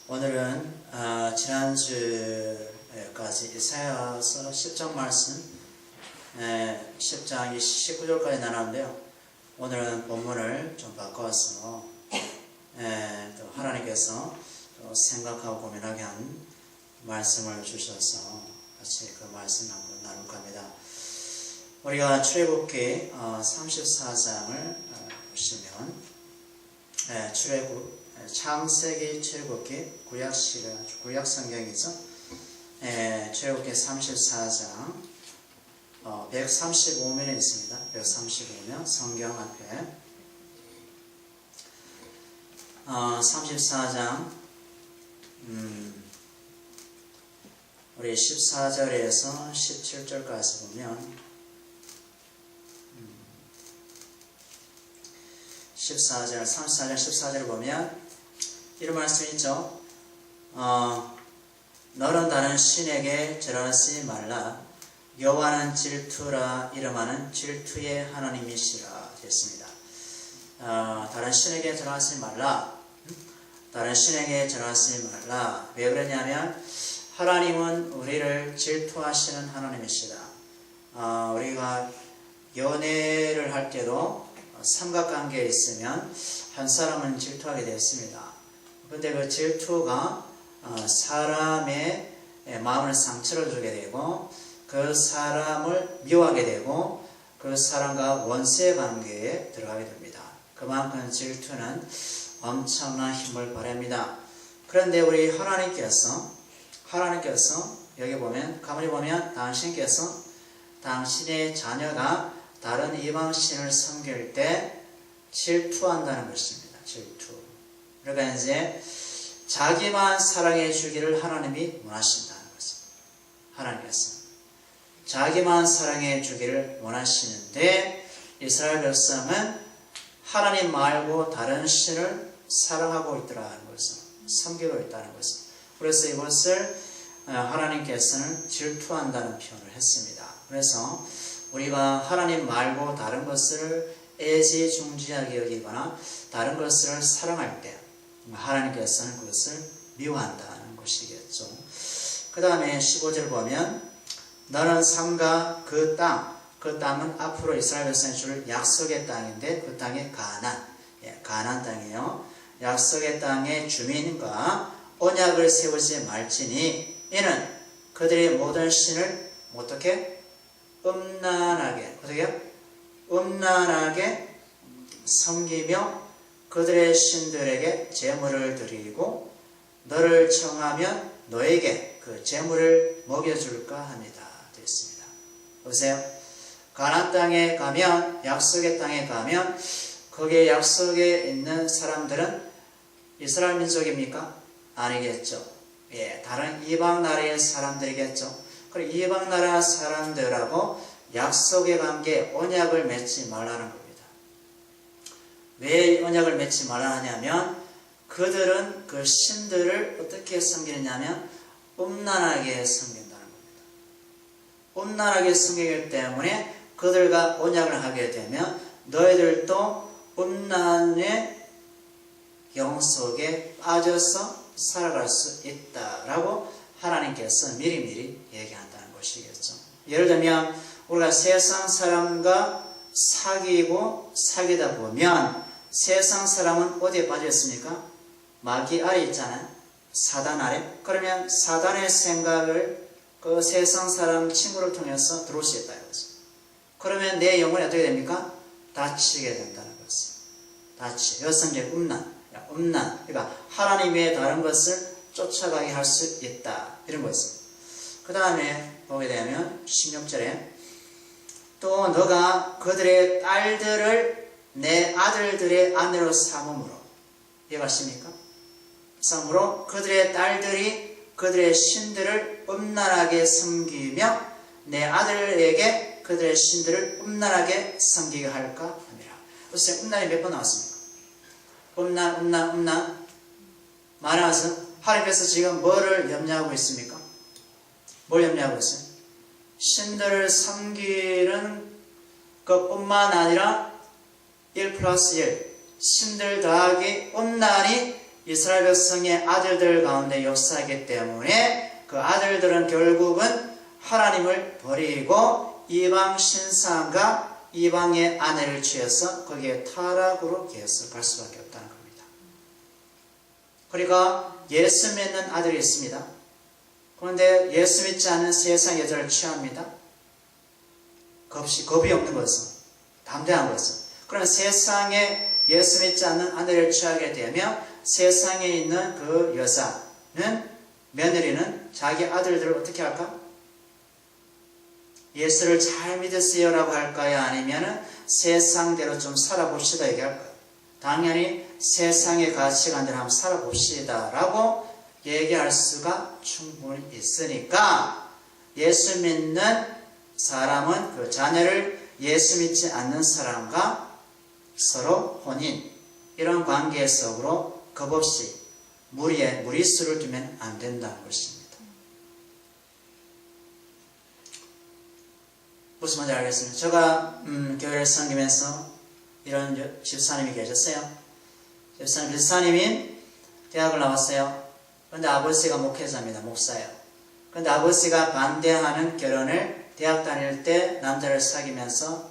오늘은 지난주까지 이사야서 10장 말씀 10장 19절까지 나눴는데요. 오늘은 본문을 좀 바꿔서 또 하나님께서 또 생각하고 고민하게 한 말씀을 주셔서 같이 그 말씀 한번 나눌까 합니다. 우리가 출애굽기 34장을 보시면 창세기, 출애굽기, 구약 성경이죠. 출애굽기 34장 135면에 있습니다. 135면 성경 앞에 34장 우리 14절에서 17절까지 보면 34장 14절을 보면 이런 말씀이 있죠. 너는 다른 신에게 절하지 말라. 여호와는 질투라 이름하는 질투의 하나님이시라 됐습니다. 다른 신에게 절하지 말라. 다른 신에게 절하지 말라. 왜 그러냐면 하나님은 우리를 질투하시는 하나님이시다. 우리가 연애를 할 때도 삼각관계에 있으면 한 사람은 질투하게 되었습니다. 그런데 그 질투가 사람의 마음을 상처를 주게 되고 그 사람을 미워하게 되고 그 사람과 원수의 관계에 들어가게 됩니다. 그만큼 질투는 엄청난 힘을 발휘합니다. 그런데 우리 하나님께서 여기 보면 가만히 보면 당신께서 당신의 자녀가 다른 이방신을 섬길 때 질투한다는 것입니다. 질투. 그러니까 이제 자기만 사랑해 주기를 하나님이 원하신다는 것입니다. 하나님께서 자기만 사랑해 주기를 원하시는데 이스라엘 백성은 하나님 말고 다른 신을 사랑하고 있다는 것을, 섬기고 있다는 것을. 그래서 이것을 하나님께서는 질투한다는 표현을 했습니다. 그래서 우리가 하나님 말고 다른 것을 애지중지하게 여기거나 다른 것을 사랑할 때 하나님께서는 그것을 미워한다는 것이겠죠. 그 다음에 15절 보면 너는 삼가 그 땅은 앞으로 이스라엘 백성이 줄 약속의 땅인데 그 땅이 가나안 땅이에요. 약속의 땅의 주민과 언약을 세우지 말지니 이는 그들의 모든 신을 어떻게? 음란하게 섬기며 그들의 신들에게 제물을 드리고 너를 청하면 너에게 그 제물을 먹여줄까 합니다. 됐습니다. 보세요. 가나안 땅에 가면 약속의 땅에 가면 거기에 약속에 있는 사람들은 이스라엘 민족입니까? 아니겠죠. 다른 이방 나라의 사람들이겠죠. 그리고 이방 나라 사람들하고 약속의 관계, 언약을 맺지 말라는 겁니다. 왜 언약을 맺지 말라 하냐면 그들은 그 신들을 어떻게 섬기느냐면 음란하게 섬긴다는 겁니다. 음란하게 섬기기 때문에 그들과 언약을 하게 되면 너희들도 음란의 영 속에 빠져서 살아갈 수 있다라고 하나님께서 미리미리 얘기한다는 것이겠죠. 예를 들면 우리가 세상 사람과 사귀다 보면 세상 사람은 어디에 빠져 있습니까? 마귀 아래 있잖아요. 사단 아래. 그러면 사단의 생각을 그 세상 사람 친구를 통해서 들어올 수 있다 이거죠. 그러면 내 영혼이 어떻게 됩니까? 다치게 된다는 것이죠. 이것은 이제 음란. 그러니까 하나님 외에 다른 것을 쫓아가게 할 수 있다. 이런 거였습니다. 그 다음에 보게 되면 16절에 또 너가 그들의 딸들을 내 아들들의 아내로 삼음으로 이해가십니까? 삼으로 그들의 딸들이 그들의 신들을 음란하게 섬기며 내 아들에게 그들의 신들을 음란하게 섬기게 할까 합니다. 그래서 음란이 몇 번 나왔습니까? 음란 많아서 하나님께서 지금 뭐를 염려하고 있습니까? 뭘 염려하고 있어요? 신들을 섬기는 것뿐만 아니라 1+1 신들 더하기 음란이 이스라엘 백성의 아들들 가운데 역사하기 때문에 그 아들들은 결국은 하나님을 버리고 이방 신상과 이방의 아내를 취해서 거기에 타락으로 계속 갈 수밖에 없다는 겁니다. 그러니까 예수 믿는 아들이 있습니다. 그런데 예수 믿지 않는 세상 여자를 취합니다. 겁이 없는 것은, 담대한 것은. 그러면 세상에 예수 믿지 않는 아내를 취하게 되면 세상에 있는 그 여자는, 며느리는 자기 아들들을 어떻게 할까? 예수를 잘 믿으세요 라고 할까요? 아니면 세상대로 좀 살아봅시다 얘기할까요? 당연히 세상의 가치관대로 한번 살아봅시다 라고 얘기할 수가 충분히 있으니까 예수 믿는 사람은 그 자녀를 예수 믿지 않는 사람과 서로 혼인, 이런 관계 속으로 겁없이 무리수를 두면 안 된다는 것입니다. 무슨 말인지 알겠습니다. 제가 교회를 섬기면서 이런 집사님이 계셨어요. 집사님이 대학을 나왔어요. 그런데 아버지가 목회자입니다. 목사예요. 그런데 아버지가 반대하는 결혼을 대학 다닐 때 남자를 사귀면서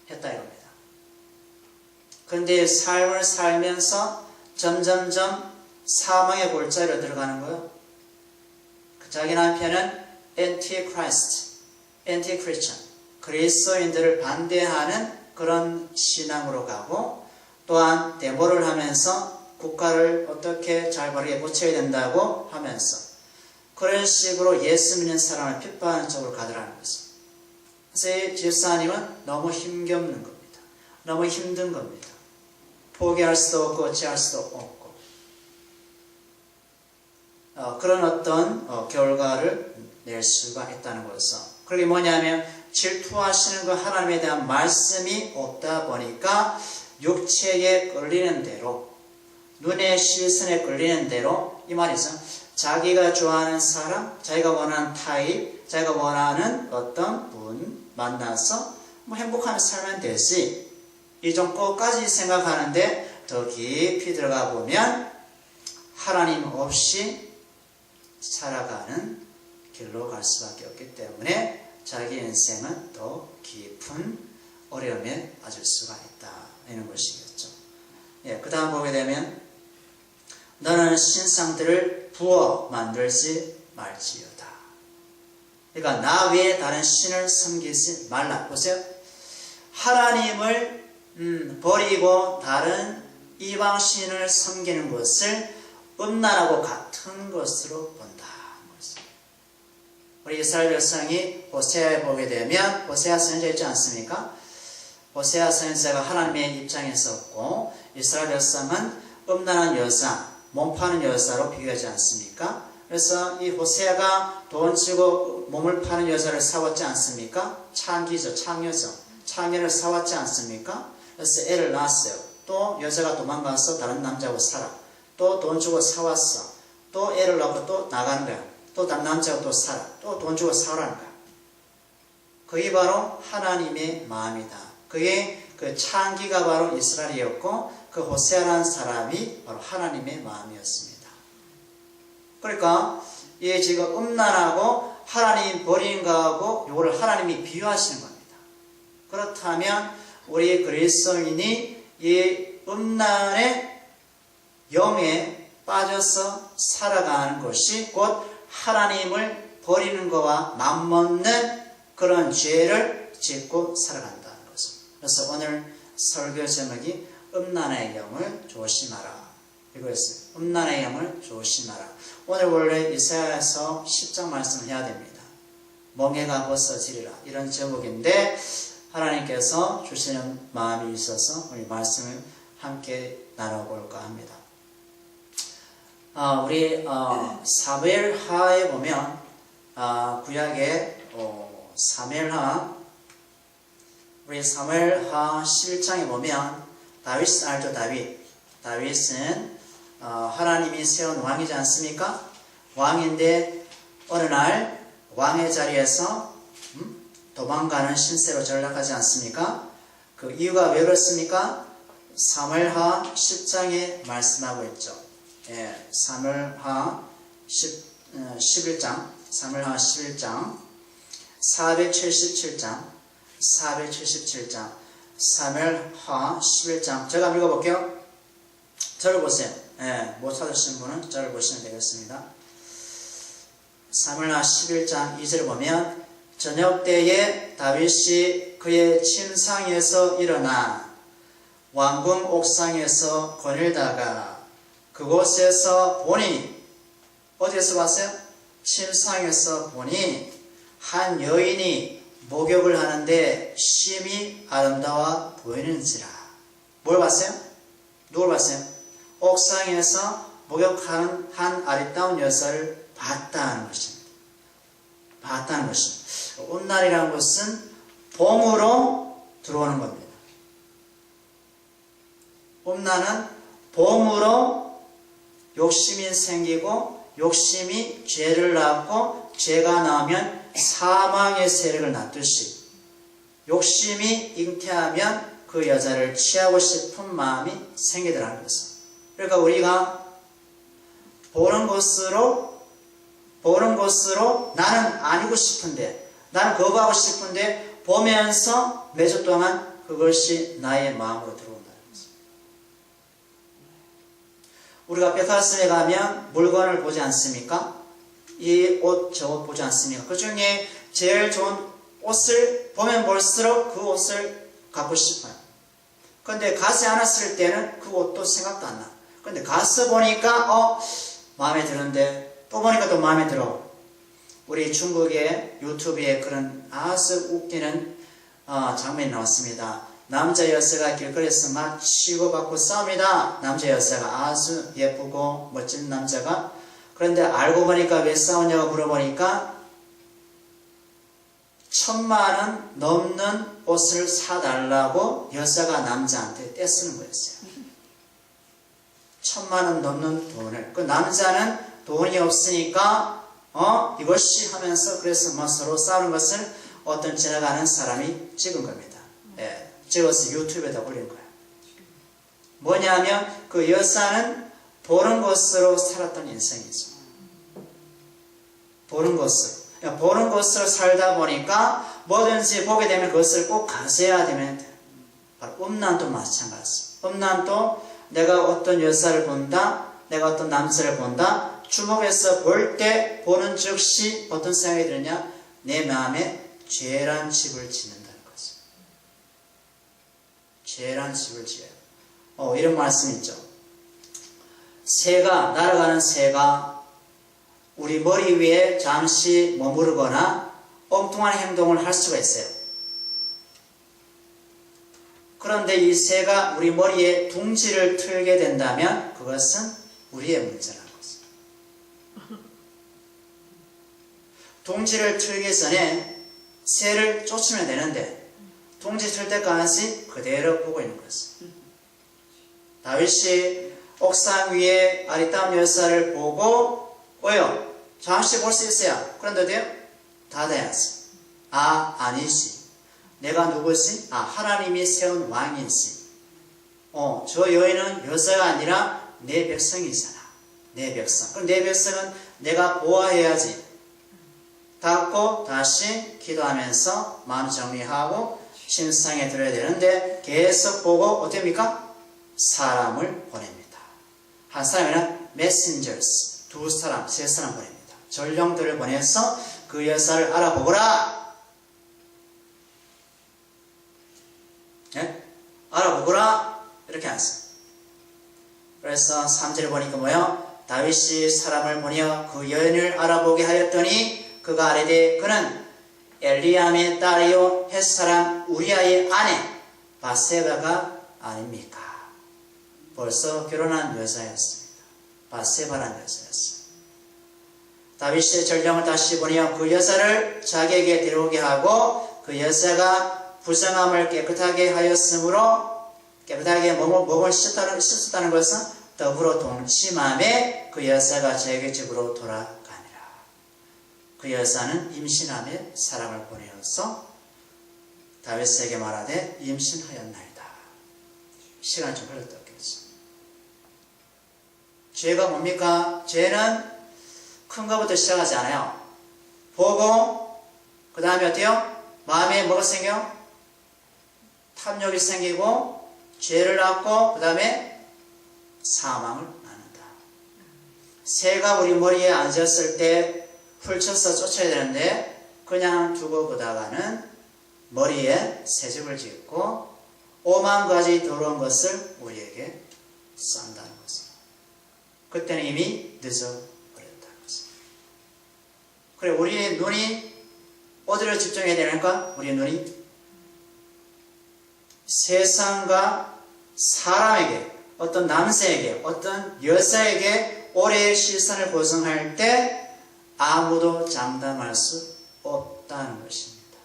했다 이겁니다. 그런데 삶을 살면서 점점점 사망의 골짜기로 들어가는 거예요. 자기 남편은 anti-Christ, anti-Christian, 그리스도인들을 반대하는 그런 신앙으로 가고, 또한 데모를 하면서 국가를 어떻게 잘 바르게 고쳐야 된다고 하면서 그런 식으로 예수 믿는 사람을 핍박하는 쪽으로 가더라는 것입니다. 그래서 이 집사님은 너무 힘겹는 겁니다. 너무 힘든 겁니다. 포기할 수도 없고 어찌할 수도 없고 그런 어떤 결과를 낼 수가 있다는 것이죠. 그게 뭐냐면 질투하시는 그 하나님에 대한 말씀이 없다 보니까 육체에 끌리는 대로, 눈의 시선에 끌리는 대로, 이 말이죠. 자기가 좋아하는 사람, 자기가 원하는 타입, 자기가 원하는 어떤 분 만나서 행복하게 살면 되지, 이 정도까지 생각하는데 더 깊이 들어가 보면 하나님 없이 살아가는 길로 갈 수밖에 없기 때문에 자기 인생은 더 깊은 어려움에 빠질 수가 있다, 이런 것이겠죠. 예, 그 다음 보게 되면 너는 신상들을 부어 만들지 말지어다. 그러니까 나 외에 다른 신을 섬기지 말라. 보세요. 하나님을 버리고 다른 이방 신을 섬기는 것을 음란하고 같은 것으로 본다. 우리 이스라엘 백성이 호세아에 보게 되면 호세아 선지자 있지 않습니까? 호세아 선지자가 하나님의 입장에 섰고 이스라엘 백성은 음란한 여자, 몸 파는 여자로 비교하지 않습니까? 그래서 이 호세아가 돈 주고 몸을 파는 여자를 사왔지 않습니까? 창기죠, 창녀죠. 창녀를 사왔지 않습니까? 그래서 애를 낳았어요. 또 여자가 도망가서 다른 남자하고 살아. 또 돈 주고 사왔어. 또 애를 낳고 또 나가는 거야. 또 다른 남자하고 또 살아. 또 돈 주고 사오라는 거야. 그게 바로 하나님의 마음이다. 그게 그 창기가 바로 이스라엘이었고 그 호세아라는 사람이 바로 하나님의 마음이었습니다. 그러니까 이 지금 음란하고 하나님 버리는 거하고 이거를 하나님이 비유하시는 겁니다. 그렇다면 우리 그리스도인이 이 음란의 영에 빠져서 살아가는 것이 곧 하나님을 버리는 것과 맞먹는 그런 죄를 짓고 살아간다는 거죠. 그래서 오늘 설교 제목이 음란의 영을 조심하라. 이거였어요. 음란의 영을 조심하라. 오늘 원래 이사야서 10장 말씀을 해야 됩니다. 멍에가 벗어지리라. 이런 제목인데 하나님께서 주시는 마음이 있어서 우리 말씀을 함께 나눠볼까 합니다. 우리 사무엘하에 보면 구약의 사무엘하, 우리 사무엘하 11장에 보면 다윗 알죠? 다윗은 하나님이 세운 왕이지 않습니까? 왕인데 어느 날 왕의 자리에서 도망가는 신세로 전락하지 않습니까? 그 이유가 왜 그렇습니까? 사무엘하 10장에 말씀하고 있죠. 사무엘하 11장, 사무엘하 11장, 477장, 477장, 사무엘하 11장. 제가 한번 읽어볼게요. 저를 보세요. 못 찾으신 분은 저를 보시면 되겠습니다. 사무엘하 11장 2절을 보면 저녁 때에 다윗이 그의 침상에서 일어나 왕궁 옥상에서 거닐다가 그곳에서 보니, 어디에서 봤어요? 침상에서 보니 한 여인이 목욕을 하는데 심히 아름다워 보이는지라. 뭘 봤어요? 누굴 봤어요? 옥상에서 목욕하는 한 아리따운 여자를 봤다는 것입니다. 봤다는 것입니다. 온날이라는 것은 봄으로 들어오는 겁니다. 온날은 봄으로 욕심이 생기고 욕심이 죄를 낳고 죄가 나오면 사망의 세력을 낳듯이 욕심이 잉태하면 그 여자를 취하고 싶은 마음이 생기더라는 것입니다. 그러니까 우리가 보는 것으로 나는 아니고 싶은데, 나는 거부하고 싶은데 보면서 몇 주 동안 그것이 나의 마음으로 들어온다는 것입니다. 우리가 백화점에 가면 물건을 보지 않습니까? 이 옷, 저 옷 보지 않습니까? 그 중에 제일 좋은 옷을 보면 볼수록 그 옷을 갖고 싶어요. 근데 가지 않았을 때는 그 옷도 생각도 안 나. 근데 가서 보니까 마음에 드는데 또 보니까 또 마음에 들어. 우리 중국의 유튜브에 그런 아주 웃기는 장면이 나왔습니다. 남자 여자가 길거리에서 막 치고받고 싸웁니다. 남자 여자가 아주 예쁘고 멋진 남자가. 그런데 알고 보니까 왜 싸우냐고 물어보니까 1000만 원 넘는 옷을 사달라고 여자가 남자한테 떼쓰는 거였어요. 1000만 원 넘는 돈을. 그 남자는 돈이 없으니까 이것이 하면서 그래서 뭐 서로 싸우는 것을 어떤 지나가는 사람이 찍은 겁니다. 찍어서 유튜브에다 올린 거예요. 뭐냐면 그 여자는 보는 것으로 살았던 인생이죠. 보는 것으로. 보는 것으로 살다 보니까 뭐든지 보게 되면 그것을 꼭 가져야 되면 돼요. 바로 음란도 마찬가지. 음란도 내가 어떤 여자를 본다, 내가 어떤 남자를 본다, 주목해서 볼 때 보는 즉시 어떤 생각이 드느냐? 내 마음에 죄란 집을 짓는다는 거죠. 죄란 집을 지어요. 이런 말씀 있죠. 새가, 날아가는 새가 우리 머리 위에 잠시 머무르거나 엉뚱한 행동을 할 수가 있어요. 그런데 이 새가 우리 머리에 둥지를 틀게 된다면 그것은 우리의 문제라는 거죠. 둥지를 틀기 전에 새를 쫓으면 되는데 둥지 틀 때까지 그대로 보고 있는 거죠. 다윗이 옥상 위에 아리따운 여자를 보고 왜요? 잠시 볼 수 있어요. 그런데 돼요? 닫아야지. 아니지. 내가 누구지? 하나님이 세운 왕이지. 저 여인은 여자가 아니라 내 백성이잖아. 내 백성. 그럼 내 백성은 내가 보호해야지. 닫고 다시 기도하면서 마음 정리하고 침상에 들어야 되는데 계속 보고 어떻습니까? 사람을 보냅니다. 한 사람이나 messengers, 2사람, 3사람 보냅니다. 전령들을 보내서 그 여자를 알아보거라. 알아보거라. 이렇게 하셨어요. 그래서 3절에 보니까 뭐예요? 다윗이 사람을 보내어 그 여인을 알아보게 하였더니 그가 아뢰되 그는 엘리암의 딸이요 햇사람 우리아의 아내 바세바가 아닙니까? 벌써 결혼한 여자였습니다. 바세바라는 여자였습니다. 다윗의 전령을 다시 보내어 그 여자를 자기에게 데려오게 하고 그 여자가 부정함을 깨끗하게 하였으므로 깨끗하게 몸을 씻었다는 것은 더불어 동침함에 그 여자가 자기 집으로 돌아가니라. 그 여자는 임신함에 사람을 보내어서 다윗에게 말하되 임신하였나이다. 시간이 좀 흘렀겠죠. 죄가 뭡니까? 죄는 큰 것부터 시작하지 않아요. 보고 그 다음에 어때요? 마음에 뭐가 생겨? 탐욕이 생기고 죄를 낳고 그 다음에 사망을 낳는다. 새가 우리 머리에 앉았을 때 훑쳐서 쫓아야 되는데 그냥 두고 보다가는 머리에 새집을 짓고 오만 가지 더러운 것을 우리에게 싼다는 것입니다. 그때는 이미 늦어버렸다는 것입니다. 그래, 우리의 눈이 어디를 집중해야 되는가? 우리의 눈이 세상과 사람에게, 어떤 남자에게, 어떤 여자에게 올해의 시선을 고정할 때 아무도 장담할 수 없다는 것입니다.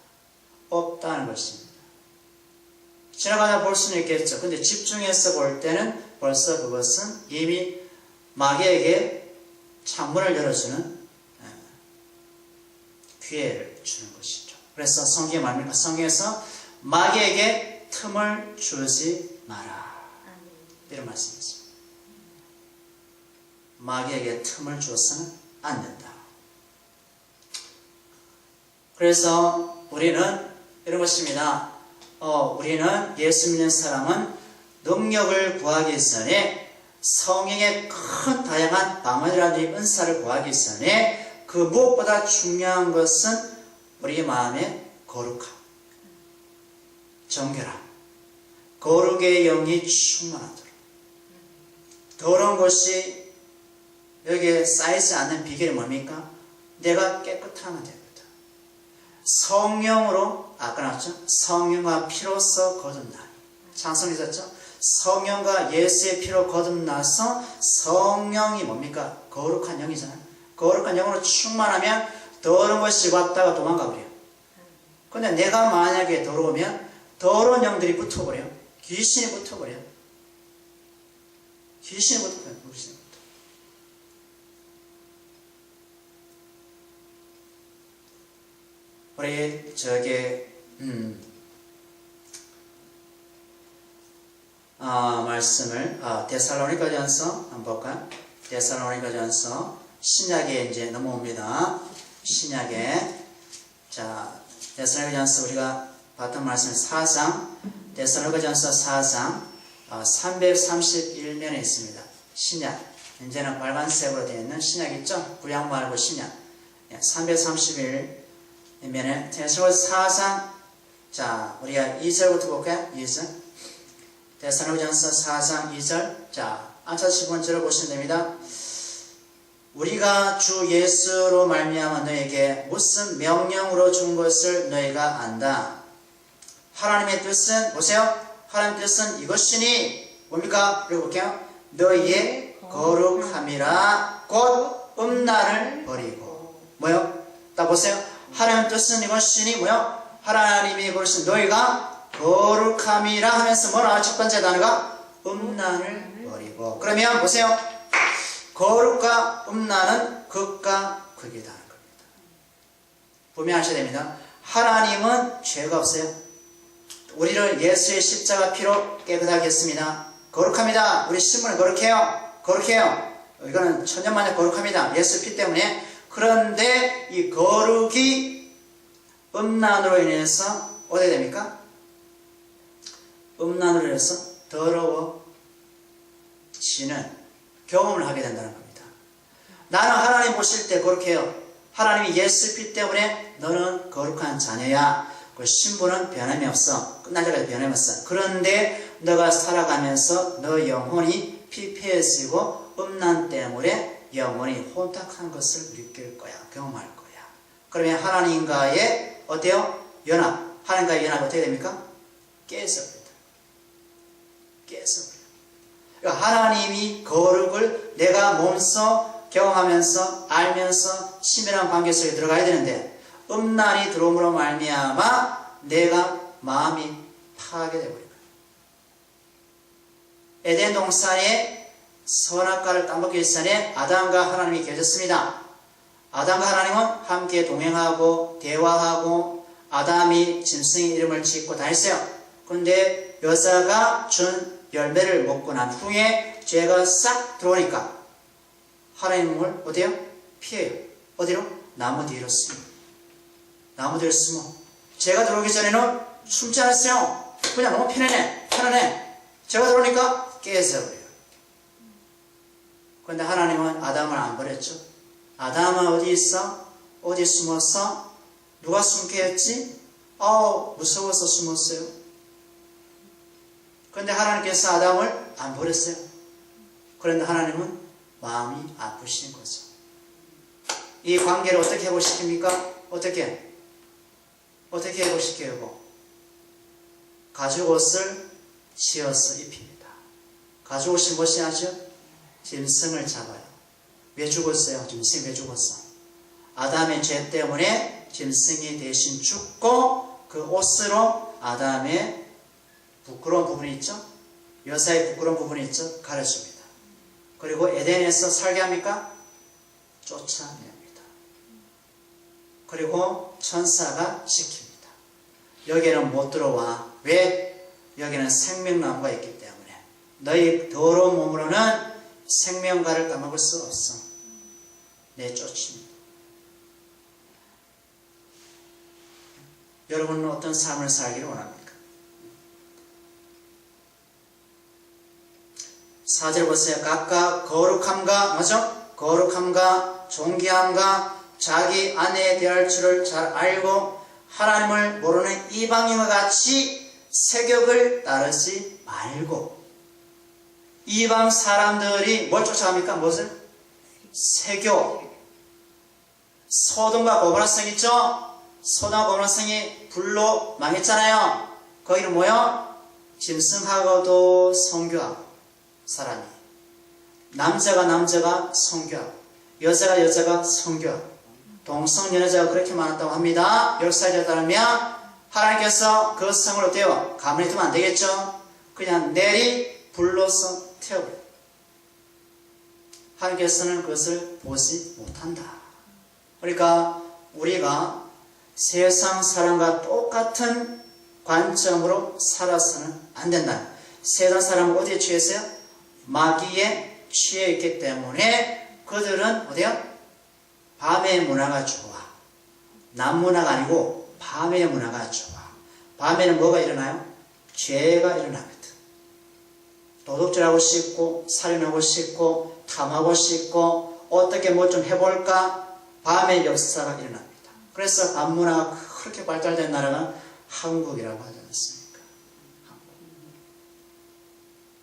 없다는 것입니다. 지나가다 볼 수는 있겠죠. 근데 집중해서 볼 때는 벌써 그것은 이미 마귀에게 창문을 열어주는 기회를 주는 것이죠. 그래서 성경에 말합니까? 성경에서 마귀에게 틈을 주지 마라. 이런 말씀이 있습니다. 마귀에게 틈을 주어서는 안 된다. 그래서 우리는 이런 것입니다. 우리는 예수 믿는 사람은 능력을 구하기 전에 성령의 큰 다양한 방언이라든지 은사를 구하기 전에 그 무엇보다 중요한 것은 우리 마음의 거룩함, 정결함, 거룩의 영이 충만하도록. 더러운 것이 여기에 쌓이지 않는 비결이 뭡니까? 내가 깨끗하면 됩니다. 성령으로, 아까 나왔죠? 성령과 피로써 거듭나니. 찬송이 있었죠? 성령과 예수의 피로 거듭나서 성령이 뭡니까? 거룩한 영이잖아요. 거룩한 영으로 충만하면 더러운 것이 왔다가 도망가 버려요. 근데 내가 만약에 더러우면 더러운 영들이 붙어버려요. 귀신이 붙어버려요. 귀신이 붙어버려요. 귀신이. 우리 말씀을 데살로니가전서 한번 볼까요? 데살로니가전서 신약에 이제 넘어옵니다. 신약에 자 데살로니가전서 우리가 봤던 말씀 4장 데살로니가전서 4장 331면에 있습니다. 신약 이제는 빨간색으로 되어 있는 신약 있죠? 구약 말고 신약 331 면에 데살로니가전서 4장 자 우리가 2절부터 볼까요? 2절 데살로니가전서 4장 2절 자 앉아서 10번째로 보시면 됩니다. 우리가 주 예수로 말미암아 너에게 무슨 명령으로 준 것을 너희가 안다. 하나님의 뜻은 보세요. 하나님의 뜻은 이것이니 뭡니까? 읽어볼게요. 너희의 거룩함이라 곧 음란을 버리고 뭐요? 딱 보세요. 하나님의 뜻은 이것이니 뭐요? 하나님이 그러신 너희가 거룩함이라 하면서 뭐라 첫 번째 단어가 음란을 버리고 그러면 보세요. 거룩과 음란은 극과 극이라는 겁니다. 분명하셔야 됩니다. 하나님은 죄가 없어요. 우리를 예수의 십자가 피로 깨끗하게 했습니다. 거룩합니다. 우리 신분을 거룩해요. 거룩해요. 이거는 천년만년 거룩합니다. 예수 피 때문에. 그런데 이 거룩이 음란으로 인해서 어떻게 됩니까? 음란으로 인해서 더러워지는 경험을 하게 된다는 겁니다. 나는 하나님 보실 때 거룩해요. 하나님이 예수 피 때문에 너는 거룩한 자녀야. 그 신분은 변함이 없어. 끝날 때까지 변함이 없어. 그런데 너가 살아가면서 너 영혼이 피폐해지고 음란 때문에 영혼이 혼탁한 것을 느낄 거야. 경험할 거야. 그러면 하나님과의 어때요? 연합. 하나님과의 연합이 어떻게 됩니까? 깨져버립니다. 깨져버려요. 그러니까 하나님이 거룩을 내가 몸소 경험하면서 알면서 친밀한 관계 속에 들어가야 되는데 음란이 들어옴으로 말미암아 내가 마음이 파괴되어 버린 거예요. 에덴 동산에 선악과를 따먹기 전에 아담과 하나님이 계셨습니다. 아담과 하나님은 함께 동행하고 대화하고 아담이 짐승의 이름을 짓고 다녔어요. 그런데 여자가 준 열매를 먹고 난 후에 죄가 싹 들어오니까 하나님을 어디요? 피해요. 어디로? 나무 뒤로 숨어. 나무 뒤로 숨어. 제가 들어오기 전에는 숨지 않았어요. 그냥 너무 편안해. 제가 들어오니까 깨져버려요. 그런데 하나님은 아담을 안 버렸죠. 아담은 어디 있어? 어디 숨었어? 누가 숨게 했지? 무서워서 숨었어요. 그런데 하나님께서 아담을 안 버렸어요. 그런데 하나님은 마음이 아프신 거죠. 이 관계를 어떻게 회복시킵니까? 어떻게 회복시켜요? 여보? 가죽옷을 지어서 입힙니다. 가죽옷이 무엇이 하죠? 짐승을 잡아요. 왜 죽었어요? 짐승이 왜 죽었어? 아담의 죄 때문에 짐승이 대신 죽고 그 옷으로 아담의 부끄러운 부분이 있죠? 여자의 부끄러운 부분이 있죠? 가려줍니다. 그리고 에덴에서 살게 합니까? 쫓아냅니다. 그리고 천사가 시킵니다. 여기는 못 들어와. 왜? 여기는 생명나무가 있기 때문에 너희 더러운 몸으로는 생명과를 따먹을 수 없어. 내쫓습니다. 여러분은 어떤 삶을 살기를 원합니까? 4절 보세요. 각각 거룩함과 뭐죠? 거룩함과 존귀함과 자기 아내에 대할 줄을 잘 알고 하나님을 모르는 이방인과 같이 세격을 따르지 말고. 이방 사람들이 뭘 쫓아갑니까? 무엇을? 세교. 소돔과 고모라 성 있죠? 소돔과 고모라 성이 불로 망했잖아요. 거기는 뭐요? 짐승하고도 성교하고 사람이. 남자가 성교하고 여자가 성교하고 동성연애자가 그렇게 많았다고 합니다. 역사에 따르면 하나님께서 그 성을 어때요? 가만히 두면 안 되겠죠? 그냥 내리 불로서 태워버려요. 하나님께서는 그것을 보지 못한다. 그러니까 우리가 세상 사람과 똑같은 관점으로 살아서는 안 된다. 세상 사람은 어디에 취했어요? 마귀에 취해 있기 때문에 그들은 어디요? 밤의 문화가 좋아. 낮 문화가 아니고 밤의 문화가 좋아. 밤에는 뭐가 일어나요? 죄가 일어나거든. 도둑질하고 싶고 살인하고 싶고 탐하고 싶고 어떻게 뭐 좀 해볼까? 밤의 역사가 일어납니다. 그래서 밤 문화가 그렇게 발달된 나라가 한국이라고 하지 않습니까?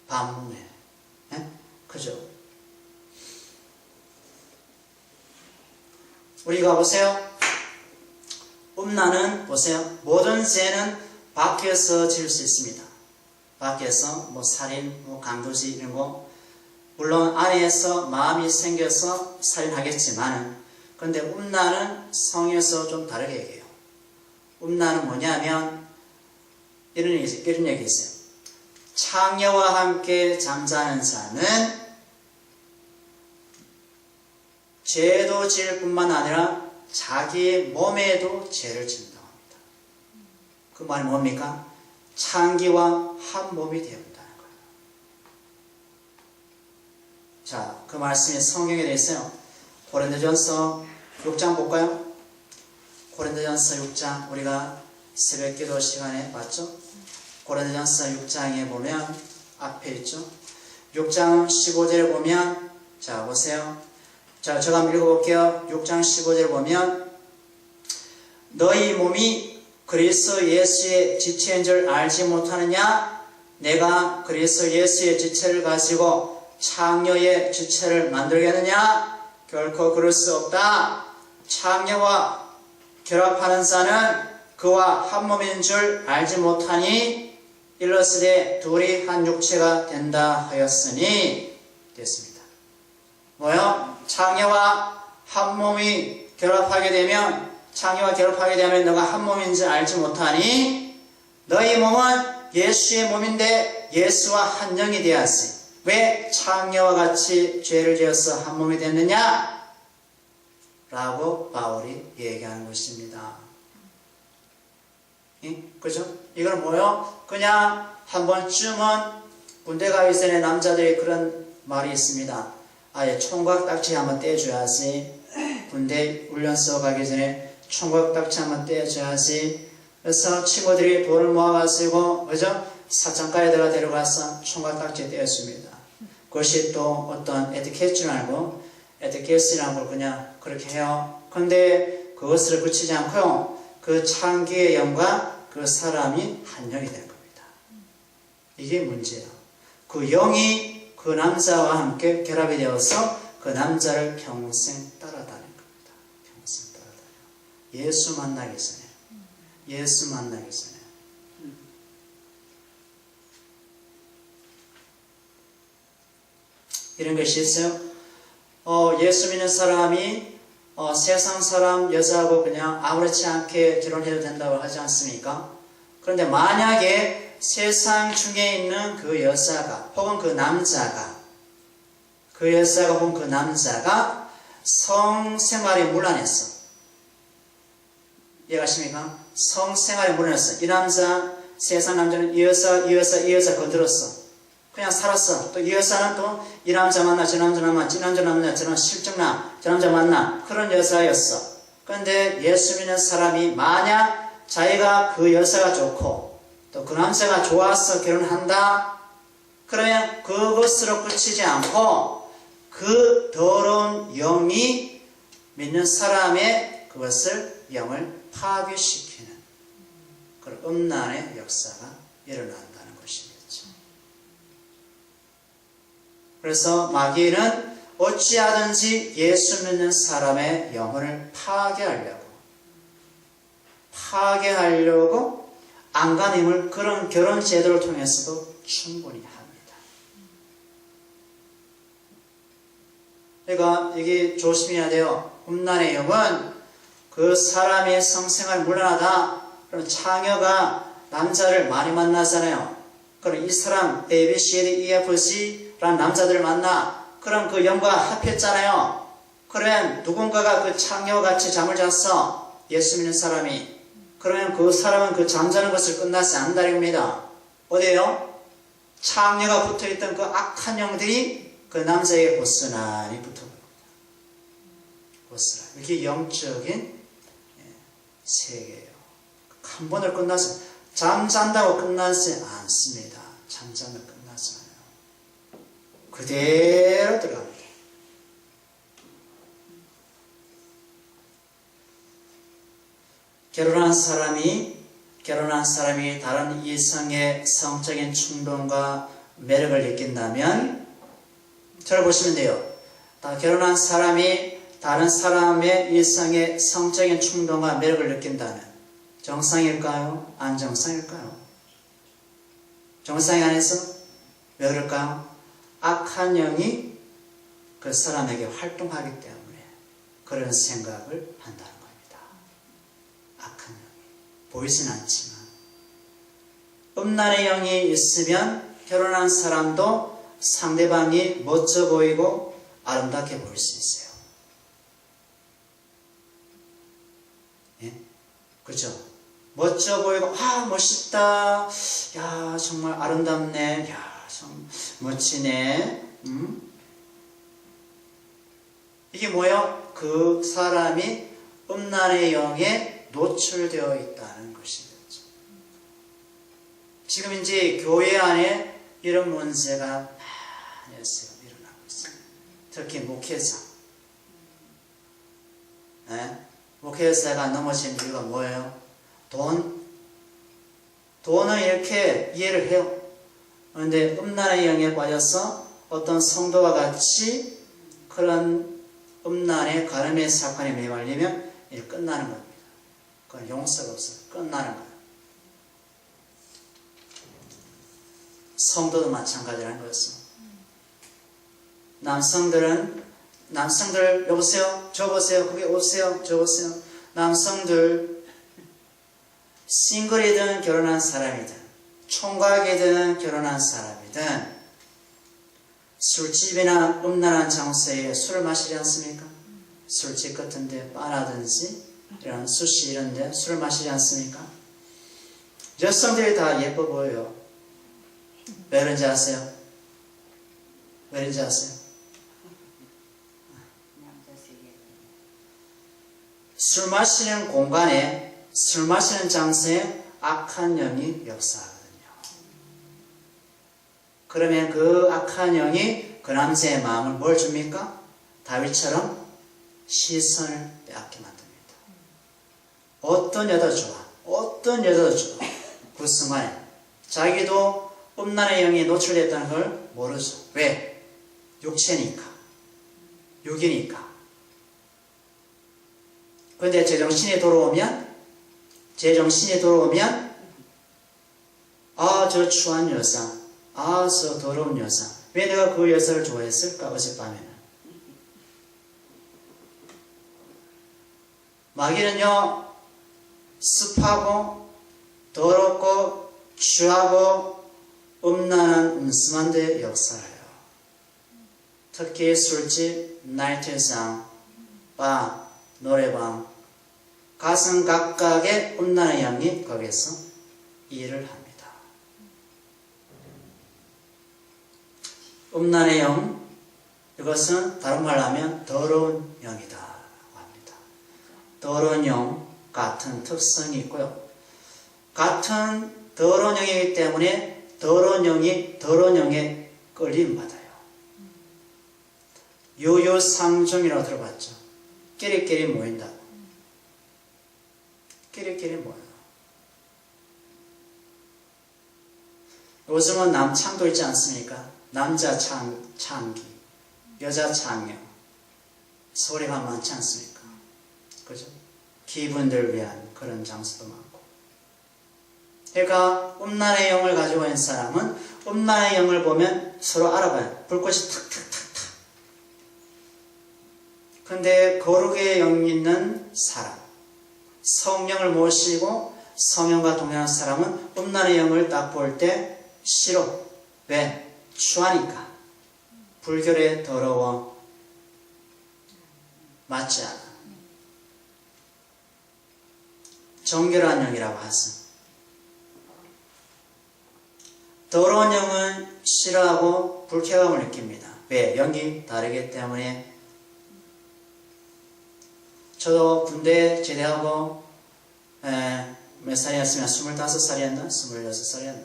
밤문화. 그죠? 우리가 보세요. 음란은 보세요. 모든 죄는 밖에서 지을 수 있습니다. 밖에서 뭐 살인, 뭐 강도질 이런 거 물론 안에서 마음이 생겨서 살인하겠지만은 그런데 음란은 성에서 좀 다르게 얘기해요. 음란은 뭐냐면 이런 얘기 있어요. 창녀와 함께 잠자는 자는 죄도 지을 뿐만 아니라 자기의 몸에도 죄를 짓는다고 합니다. 그 말이 뭡니까? 창기와 한 몸이 되었다는 거예요. 자, 그 말씀이 성경에 되어 있어요. 고린도전서 6장 볼까요? 고린도전서 6장 우리가 새벽 기도 시간에 봤죠? 고린도전서 6장에 보면 앞에 있죠? 6장 15절에 보면 자 보세요. 자, 제가 한번 읽어볼게요. 6장 15절 보면 너희 몸이 그리스도 예수의 지체인 줄 알지 못하느냐? 내가 그리스도 예수의 지체를 가지고 창녀의 지체를 만들겠느냐? 결코 그럴 수 없다. 창녀와 결합하는 자는 그와 한 몸인 줄 알지 못하니 일러스되 둘이 한 육체가 된다 하였으니 됐습니다. 뭐요? 창녀와 한 몸이 결합하게 되면 너가 한 몸인지 알지 못하니 너희 몸은 예수의 몸인데 예수와 한 영이 되었으니 왜 창녀와 같이 죄를 지어서 한 몸이 됐느냐? 라고 바울이 얘기하는 것입니다. 그죠? 이건 뭐요? 그냥 한 번쯤은 군대 가기 전에 남자들이 그런 말이 있습니다. 아예 총각 딱지 한번 떼줘야지. 군대 훈련소 가기 전에 총각 딱지 한번 떼줘야지. 그래서 친구들이 돈을 모아가지고 그죠? 사창가에다가 데려가서 총각 딱지 떼었습니다. 그것이 또 어떤 에티켓줄 알고 에티켓이라는 걸 그냥 그렇게 해요. 근데 그것을 붙이지 않고요. 그 창기의 영과 그 사람이 한 영이 된 겁니다. 이게 문제예요. 그 영이 그 남자와 함께 결합이 되어서 그 남자를 평생 따라다닌 겁니다. 평생 따라다녀요. 예수 만나기 전에. 예수 만나기 전에. 이런 것이 있어요. 예수 믿는 사람이 세상 사람 여자하고 그냥 아무렇지 않게 결혼해도 된다고 하지 않습니까? 그런데 만약에 세상 중에 있는 그 여자가 혹은 그 남자가 그 여자가 혹은 그 남자가 성생활에 문란했어. 이해가십니까? 성생활에 문란했어. 이 남자, 세상 남자는 이 여자 건드렸어. 그냥 살았어. 또 이 여자는 또 이 남자 만나, 저 남자 만나, 저 남자 만나, 저 남자 실증나, 저 남자 만나. 그런 여자였어. 그런데 예수 믿는 사람이 만약 자기가 그 여자가 좋고 또 그 남자가 좋아서 결혼한다. 그러면 그것으로 끝이지 않고 그 더러운 영이 믿는 사람의 그것을 영을 파괴시키는 그런 음란의 역사가 일어난다는 것이겠죠. 그래서 마귀는 어찌하든지 예수 믿는 사람의 영혼을 파괴하려고 안간힘을 그런 결혼 제도를 통해서도 충분히 합니다. 그러니까 이게 조심해야 돼요. 음란의 영은 그 사람의 성생활 문란하다. 그럼 창녀가 남자를 많이 만나잖아요. 그럼 이 사람 A, B, C, D, E, F, G 라는 남자들을 만나. 그럼 그 영과 합했잖아요. 그러면 누군가가 그 창녀와 같이 잠을 잤어. 예수 믿는 사람이. 그러면 그 사람은 그 잠자는 것을 끝나지 않는다는 겁니다. 어디에요? 창녀가 붙어있던 그 악한 영들이 그 남자에게 고스란히 붙어버립니다. 고스란히. 이게 영적인 세계예요. 한 번을 끝나서 잠잔다고 끝나지 않습니다. 잠자면 끝나지 않아요. 그대로 들어갑니다. 결혼한 사람이 다른 이성의 성적인 충동과 매력을 느낀다면 저를 보시면 돼요. 결혼한 사람이 다른 사람의 이성의 성적인 충동과 매력을 느낀다면 정상일까요? 안 정상일까요? 정상이 아니서 왜 그럴까요? 악한 영이 그 사람에게 활동하기 때문에 그런 생각을 한다는 겁니다. 악한 영이 보이진 않지만 음란의 영이 있으면 결혼한 사람도 상대방이 멋져 보이고 아름답게 보일 수 있어요. 예? 그죠? 멋져 보이고 멋있다. 야 정말 아름답네. 야 참 멋지네. 이게 뭐예요? 그 사람이 음란의 영에 노출되어 있다는 것이겠죠. 지금 이제 교회 안에 이런 문제가 많이 일어나고 있어요. 특히 목회자. 네? 목회자가 넘어진 이유가 뭐예요? 돈은 이렇게 이해를 해요. 그런데 음란의 영에 빠져서 어떤 성도와 같이 그런 음란의 가늠의 사건에 매달리면 이제 끝나는 겁니다. 그건 용서가 없어요. 끝나는 거예요. 성도도 마찬가지라는 거였어. 남성들 여보세요? 저 보세요. 그게 오세요? 저 보세요. 남성들 싱글이든 결혼한 사람이든 총각이든 결혼한 사람이든 술집이나 음란한 장소에 술을 마시지 않습니까? 술집 같은 데 바라든지 이런 수시 이런 데 술을 마시지 않습니까? 여성들이 다 예뻐 보여요. 왜 그런지 아세요? 왜 그런지 아세요? 술 마시는 공간에, 술 마시는 장소에 악한 영이 역사하거든요. 그러면 그 악한 영이 그 남자의 마음을 뭘 줍니까? 다윗처럼 시선을 빼앗게 만듭니다. 어떤 여자도 좋아. 어떤 여자도 좋아. 그 순간에 자기도 음란의 영에 노출됐다는 걸 모르죠. 왜? 육체니까. 육이니까. 그런데 제정신이 돌아오면 아, 저 추한 여자, 아, 저 더러운 여자, 왜 내가 그 여자를 좋아했을까? 어젯밤에는. 마귀는요, 습하고 더럽고 취하고 음란한 음침한 데 역사를 해요. 특히 술집, 나이트상, 바, 노래방, 가슴 각각의 음란의 영이 거기에서 일을 합니다. 음란의 영, 이것은 다른 말로 하면 더러운 영이다 합니다. 더러운 영 같은 특성이 있고요. 같은 더러운 영이기 때문에 더러운 영에 끌림받아요. 유유상종이라고 들어봤죠. 끼리끼리 모인다고. 끼리끼리 모여요. 요즘은 남창도 있지 않습니까? 남자 창기, 여자 창녀. 소리가 많지 않습니까? 그죠? 기분들 위한 그런 장소도 많고. 그러니까 음란의 영을 가지고 있는 사람은 음란의 영을 보면 서로 알아봐요. 불꽃이 탁탁탁탁. 근데 거룩의 영 있는 사람, 성령을 모시고 성령과 동행하는 사람은 음란의 영을 딱 볼 때 싫어. 왜? 추하니까. 불결에 더러워. 맞지 않아. 정결한 영이라고 하죠. 더러운 영은 싫어하고 불쾌감을 느낍니다. 왜? 영이 다르기 때문에. 저도 군대 제대하고 몇 살이었으면 25살이었나? 26살이었나?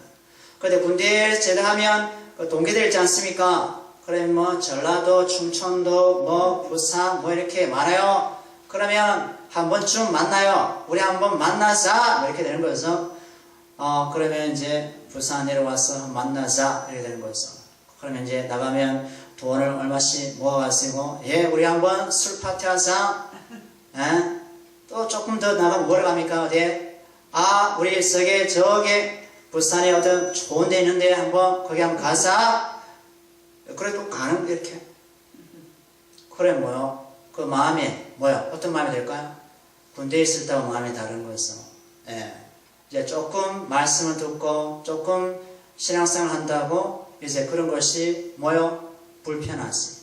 근데 군대에 제대하면 그 동기들 있지 않습니까? 그래 뭐 전라도, 충청도, 뭐 부산 뭐 이렇게 많아요. 그러면 한 번쯤 만나요. 우리 한번 만나자 뭐 이렇게 되는 거죠. 그러면 이제 부산 내려와서 만나자 이렇게 되는 거죠. 그러면 이제 나가면 돈을 얼마씩 모아가지고 예 우리 한번 술 파티 하자. 또 조금 더 나가면 뭐를 갑니까? 어디? 아 우리 저게 부산에 어떤 좋은 데 있는데 한번 거기 한번 가자. 그래 또 가는 이렇게. 그래 뭐요? 그 마음에 뭐요? 어떤 마음이 될까요? 군대에 있을 때하고 마음이 다른 거죠. 이제 조금 말씀을 듣고 조금 신앙생활 한다고 이제 그런 것이 뭐요? 불편하지.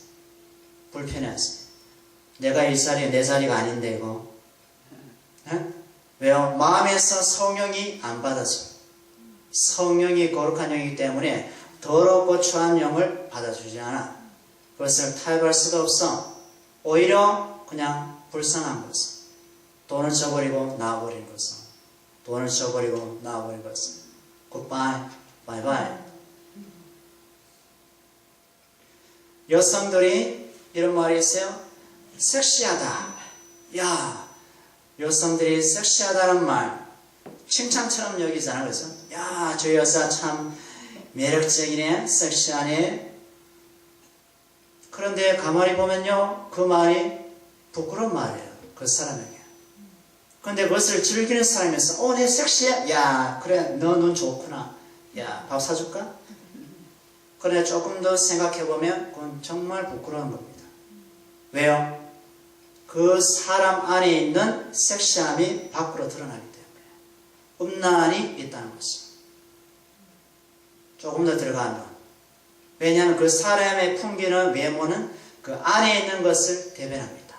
내가 이 자리가 내 자리가 아닌데 이거. 왜요? 마음에서 성령이 안 받아줘. 성령이 거룩한 영이기 때문에 더럽고 추한 영을 받아주지 않아. 그것을 타협할 수가 없어. 오히려 그냥 불쌍한 거죠. 돈을 줘버리고 나와버린 거죠. 돈을 줘버리고 나와버린 거죠. 굿바이, 바이바이. 여성들이 이런 말이 있어요. 섹시하다. 야, 여성들이 섹시하다는 말 칭찬처럼 여기잖아. 그래서 야, 저 여자 참 매력적이네, 섹시하네. 그런데 가만히 보면요, 그 말이 부끄러운 말이에요. 그 사람에게. 그런데 그것을 즐기는 사람이면서 내 섹시해? 야, 그래, 너 눈 좋구나. 야, 밥 사줄까? 그런데 조금 더 생각해보면 그건 정말 부끄러운 겁니다. 왜요? 그 사람 안에 있는 섹시함이 밖으로 드러나기 때문에 음란이 있다는 것이죠. 조금 더 들어가면 왜냐하면 그 사람의 풍기는 외모는 그 안에 있는 것을 대변합니다.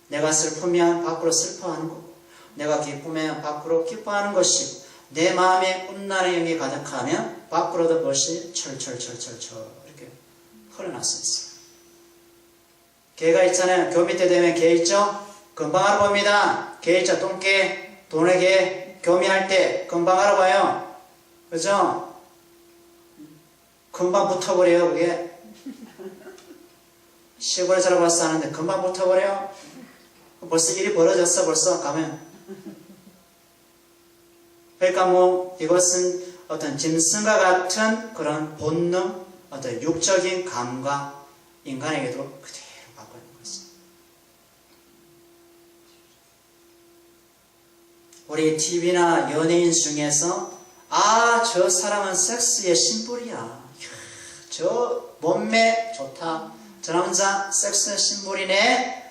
내가 슬프면 밖으로 슬퍼하는 거고 내가 기쁘면 밖으로 기뻐하는 것이고 내 마음에 음란의 영이 가득하면 밖으로도 그것이 철철철철철 이렇게 흘러날 수 있어요. 개가 있잖아요. 교 밑에 되면 개 있죠? 금방 알아봅니다. 계일자 똥개, 돈에게 교미할 때 금방 알아봐요. 그죠? 금방 붙어버려요, 그게. 시골에 살아봐서 하는데 금방 붙어버려요. 벌써 일이 벌어졌어, 벌써 가면. 그러니까 뭐 이것은 어떤 짐승과 같은 그런 본능, 어떤 육적인 감각, 인간에게도 그대로 갖고 있는 것입니다. 우리 TV나 연예인 중에서 저 사람은 섹스의 심볼이야. 저 몸매 좋다. 저 남자 섹스의 심볼이네.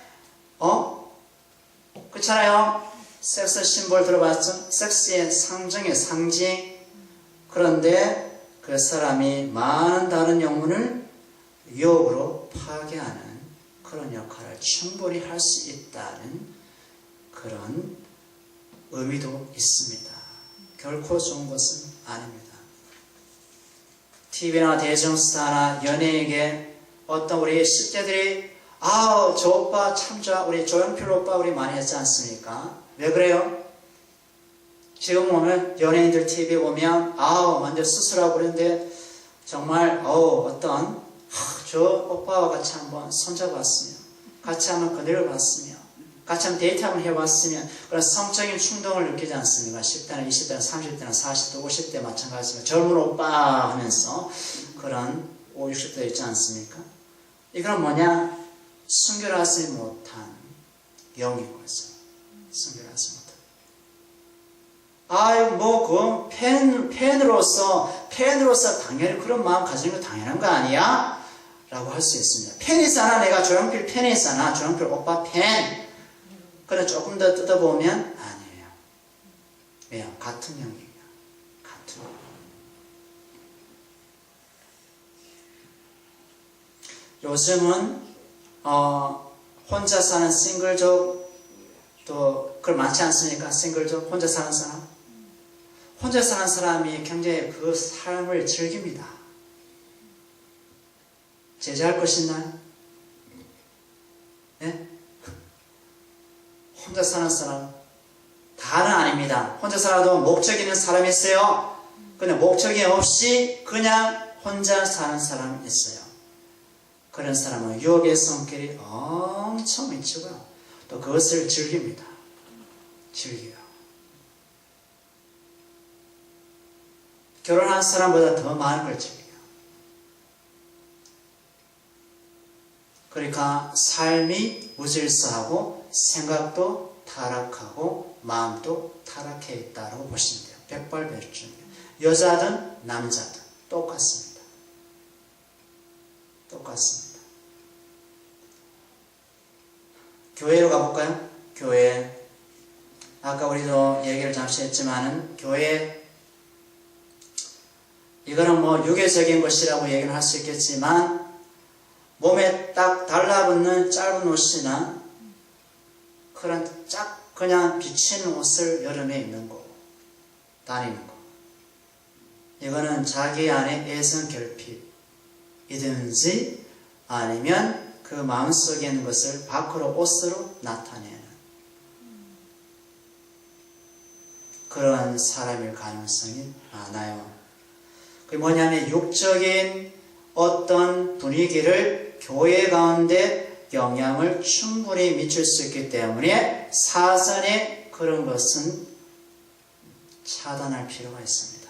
그렇잖아요. 섹스 심볼 들어봤죠? 섹스의 상징의 상징. 그런데 그 사람이 많은 다른 영혼을 유혹으로 파괴하는 그런 역할을 충분히 할 수 있다는 그런 의미도 있습니다. 결코 좋은 것은 아닙니다. TV나 대중스타나 연예인에게 어떤 우리 10대들이 저 오빠 참 좋아. 우리 조용필 오빠 우리 많이 했지 않습니까? 왜 그래요? 지금 보면 연예인들 TV 보면 먼저 수술하고 그러는데 정말 어떤 저 오빠와 같이 한번 손잡았으면 같이 한번 그대로 봤으면 같이 한번 데이트 한번 해봤으면 그런 성적인 충동을 느끼지 않습니까? 10대나 20대나 30대나 40대 50대 마찬가지로 젊은 오빠 하면서 그런 50, 60대 있지 않습니까? 이건 뭐냐? 순결하지 못한 영인 거죠. 순결하지 못한. 팬으로서 당연히 그런 마음 가지는 거 당연한 거 아니야? 라고 할 수 있습니다. 팬이잖아. 내가 조용필 팬이잖아. 조용필 오빠 팬. 그래 조금 더 뜯어보면 아니에요. 왜요? 같은 영이에요. 같은 영. 요즘은 혼자 사는 싱글족도 그걸 많지 않습니까? 싱글족 혼자 사는 사람. 혼자 사는 사람이 굉장히 그 삶을 즐깁니다. 제재할 것이 있나요? 네? 혼자 사는 사람 다는 아닙니다. 혼자 살아도 목적 있는 사람이 있어요. 근데 목적이 없이 그냥 혼자 사는 사람이 있어요. 그런 사람은 유혹의 성격이 엄청 미치고요. 또 그것을 즐깁니다. 즐겨요. 결혼한 사람보다 더 많은 걸 즐겨요. 그러니까 삶이 무질서하고 생각도 타락하고 마음도 타락해 있다고 보시면 돼요. 백발백중이에요. 여자든 남자든 똑같습니다. 똑같습니다. 교회로 가볼까요? 교회. 아까 우리도 얘기를 잠시 했지만은 교회 이거는 뭐 유괴적인 것이라고 얘기를 할 수 있겠지만 몸에 딱 달라붙는 짧은 옷이나 그런 쫙 그냥 비치는 옷을 여름에 입는 거 다니는 거 이거는 자기 안에 애정 결핍이든지 아니면 그 마음속에 있는 것을 밖으로 옷으로 나타내는 그런 사람일 가능성이 많아요. 그게 뭐냐면 육적인 어떤 분위기를 교회 가운데 영향을 충분히 미칠 수 있기 때문에 사전에 그런 것은 차단할 필요가 있습니다.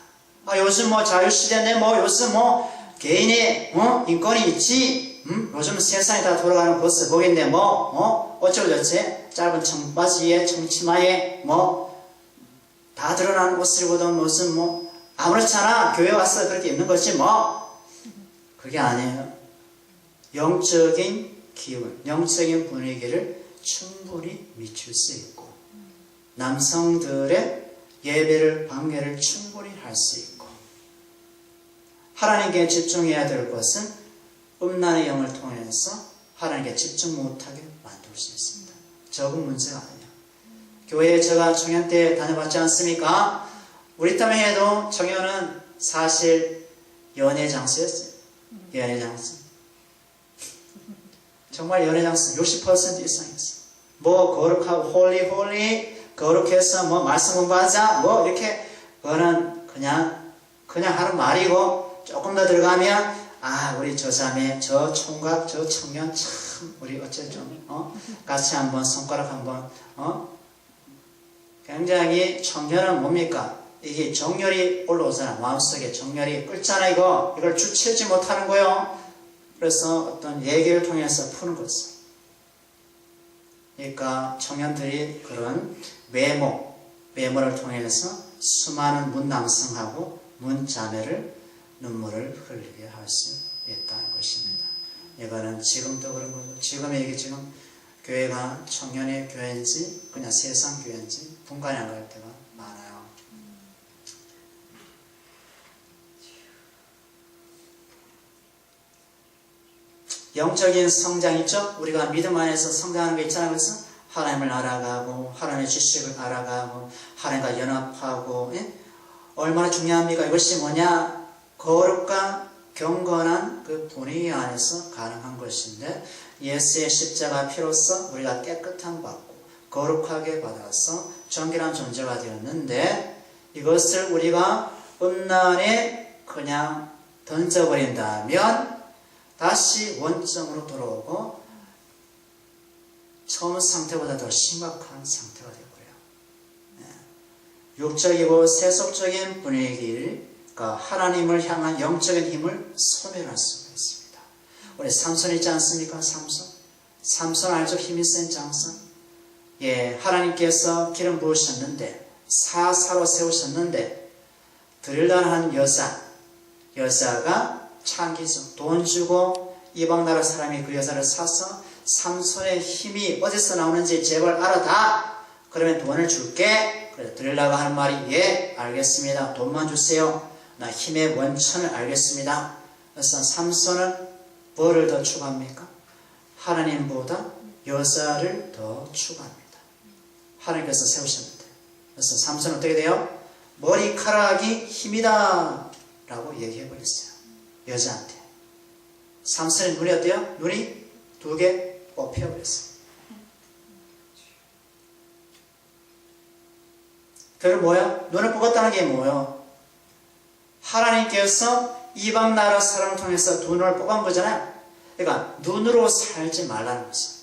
요즘 뭐 자유시대인데 뭐 요즘 뭐 개인의 인권이 있지 요즘 세상이 다 돌아가는 버스 거긴데 뭐 어쩌고저쩌지 짧은 청바지에 청치마에 뭐 다 드러나는 옷을 입어도 무슨 뭐 아무렇잖아 교회 와서 그렇게 입는 거지 뭐 그게 아니에요. 영적인 기운, 영적인 분위기를 충분히 미칠 수 있고 남성들의 예배를 방해를 충분히 할 수 있고 하나님께 집중해야 될 것은 음란의 영을 통해서 하나님께 집중 못하게 만들 수 있습니다. 적은 문제가 아니에요. 교회에 제가 청년 때 다녀봤지 않습니까? 우리 땀에 해도 청년은 사실 연애 장소였어요. 연애 장소. 정말 연애 장소 60% 이상이었어요. 뭐 거룩하고 홀리 거룩해서 뭐 말씀 공부하자 뭐 이렇게 그거는 그냥 하는 말이고 조금 더 들어가면 우리 저 자매 저 총각 저 청년 참 우리 어째 좀 같이 한번 손가락 한번 굉장히 청년은 뭡니까? 이게 정열이 올라오잖아. 마음속에 정열이 끓잖아. 이걸 주체하지 못하는 거예요. 그래서 어떤 얘기를 통해서 푸는 거죠. 그러니까 청년들이 그런 외모를 통해서 수많은 문낭성하고 문자매를 눈물을 흘리게 할 수 있다는 것입니다. 이거는 지금도 그런 거고, 지금 교회가 청년의 교회인지 그냥 세상 교회인지 분간이 안 갈 때가 많아요. 영적인 성장 있죠? 우리가 믿음 안에서 성장하는 게 있잖아요. 그래서 하나님을 알아가고 하나님의 지식을 알아가고 하나님과 연합하고 얼마나 중요합니까? 이것이 뭐냐? 거룩과 경건한 그 분위기 안에서 가능한 것인데 예수의 십자가 피로써 우리가 깨끗함 받고 거룩하게 받아서 정결한 존재가 되었는데 이것을 우리가 음란에 그냥 던져버린다면 다시 원점으로 돌아오고 처음 상태보다 더 심각한 상태가 되고요. 육적이고 세속적인 분위기가 하나님을 향한 영적인 힘을 소멸할 수가 있습니다. 우리 삼손 있지 않습니까? 삼손 알죠? 힘이 센 장사. 하나님께서 기름 부으셨는데 사사로 세우셨는데 들일날한 여자가 창기죠. 돈 주고 이방나라 사람이 그 여자를 사서 삼손의 힘이 어디서 나오는지 제발 알아다. 그러면 돈을 줄게. 그래서 들으려고 하는 말이 알겠습니다. 돈만 주세요. 나 힘의 원천을 알겠습니다. 그래서 삼손은 뭐를 더 추구합니까? 하나님보다 여자를 더 추구합니다. 하나님께서 세우셨는데. 그래서 삼손은 어떻게 돼요? 머리카락이 힘이다 라고 얘기해버렸어요. 여자한테. 삼손의 눈이 어때요? 눈이 2개 뽑혀버렸어요. 그럼 뭐야? 눈을 뽑았다는 게 뭐예요? 하나님께서 이방 나라 사람을 통해서 두 눈을 뽑은 거잖아요. 그러니까 눈으로 살지 말라는 거죠.